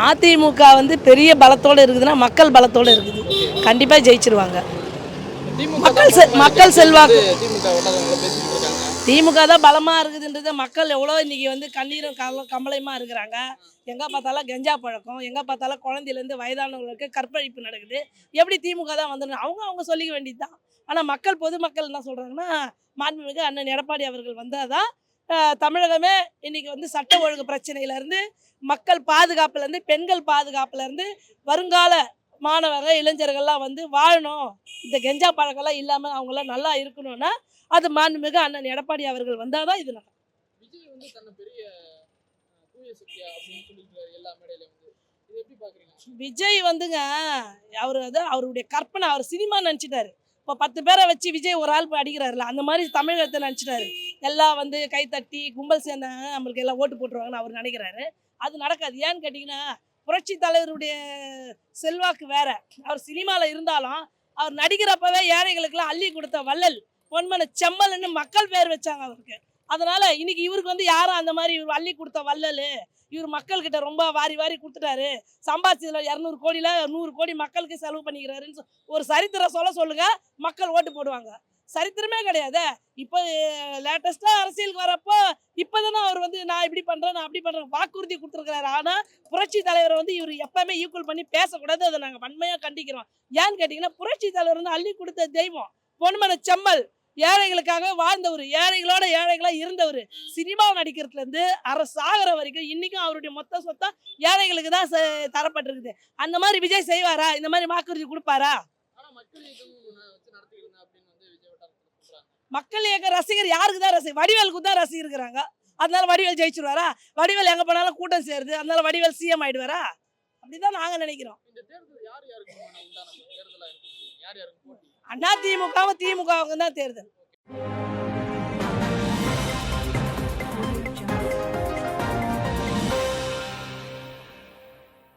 அதிமுக வந்து பெரிய பலத்தோடு இருக்குதுன்னா மக்கள் பலத்தோடு இருக்குது. கண்டிப்பாக ஜெயிச்சிருவாங்க. மக்கள் செல்வாக்கு திமுக தான் பலமாக இருக்குதுன்றது மக்கள் எவ்வளோ இன்றைக்கி வந்து கண்ணீரும் கம்பளையுமாக இருக்கிறாங்க. எங்கே பார்த்தாலும் கஞ்சா பழக்கம், எங்கே பார்த்தாலும் குழந்தையிலேருந்து வயதானவங்களுக்கு கற்பழிப்பு நடக்குது. எப்படி திமுக தான் வந்துடணும் அவங்க சொல்லிக்க வேண்டியது தான். ஆனால் மக்கள் பொதுமக்கள் என்ன சொல்கிறாங்கன்னா, மாண்புமிகு அண்ணன் எடப்பாடி அவர்கள் வந்தால் தான் தமிழகமே இன்றைக்கி வந்து சட்ட ஒழுங்கு பிரச்சனையிலேருந்து, மக்கள் பாதுகாப்புலேருந்து, பெண்கள் பாதுகாப்புலேருந்து, வருங்கால மாணவர்கள் இளைஞர்கள்லாம் வந்து வாழணும், இந்த கெஞ்சா பழக்கம்லாம் இல்லாமல் அவங்களாம் நல்லா இருக்கணும்னா அது மாண்புமிகு அண்ணன் எடப்பாடி அவர்கள் வந்தால் தான் இது நடக்கும். விஜய் வந்துங்க அவருடைய கற்பனை, அவர் சினிமா நினச்சிட்டாரு. இப்போ 10 பேரை வச்சு விஜய் ஒரு ஆள் போய் அடிக்கிறாருல, அந்த மாதிரி தமிழகத்தை நினச்சிட்டாரு. எல்லாம் வந்து கைத்தட்டி கும்பல் சேர்ந்தாங்க நம்மளுக்கு எல்லாம் ஓட்டு போட்டுருவாங்கன்னு அவர் நினைக்கிறாரு. அது நடக்காது. ஏன்னு கேட்டிங்கன்னா, புரட்சி தலைவருடைய செல்வாக்கு வேற. அவர் சினிமாவில் இருந்தாலும் அவர் நடிக்கிறப்பவே ஏழைகளுக்கெல்லாம் அள்ளி கொடுத்த வள்ளல், பொன்மன செம்மல்னு மக்கள் பேர் வச்சாங்க அவருக்கு. அதனால இன்னைக்கு இவருக்கு வந்து யாரும் அந்த மாதிரி இவர் அள்ளி கொடுத்த வள்ளல், இவர் மக்கள்கிட்ட ரொம்ப வாரி வாரி கொடுத்துட்டாரு, சம்பாதிச்சதுல 200 கோடியில் 100 கோடி மக்களுக்கு செலவு பண்ணிக்கிறாருன்னு ஒரு சரித்திரம் சொல்லுங்க, மக்கள் ஓட்டு போடுவாங்க. சரித்திரமே கிடையாது. இப்போ லேட்டஸ்ட்டாக அரசியலுக்கு வரப்போ இப்போ தானே அவர் வந்து நான் இப்படி பண்ணுறேன், நான் அப்படி பண்ணுறேன் வாக்குறுதி கொடுத்துருக்கிறாரு. ஆனால் புரட்சி தலைவரை வந்து இவர் எப்பவுமே ஈக்குவல் பண்ணி பேசக்கூடாது. அதை நாங்கள் வன்மையாக கண்டிக்கிறோம். ஏன்னு கேட்டிங்கன்னா, புரட்சி தலைவர் வந்து அள்ளி கொடுத்த தெய்வம், பொன்மன செம்மல், ஏழைகளுக்காக வாழ்ந்தவர், ஏழைகளோட ஏழைகளாக இருந்தவர். சினிமாவை நடிக்கிறதுலேருந்து சாகிற வரைக்கும் இன்றைக்கும் அவருடைய மொத்த சொத்தம் ஏழைகளுக்கு தான் தரப்பட்டிருக்குது. அந்த மாதிரி விஜய் செய்வாரா? இந்த மாதிரி வாக்குறுதி கொடுப்பாரா? மக்கள் இயக்க ரசிகர் யாருக்கு தான் ரசிகர்? வடிவேலுக்கு தான் ரசிகர் இருக்கிறாங்க. அதனால வடிவேல் ஜெயிச்சிருவாரா? வடிவேல் எங்கே போனாலும் கூட்டம் சேருது, அதனால வடிவேல் சிஎம் ஆயிடுவாரா? அப்படிதான் நாங்கள் நினைக்கிறோம். அதிமுகவும் திமுகவும் தான் தேர்தல்.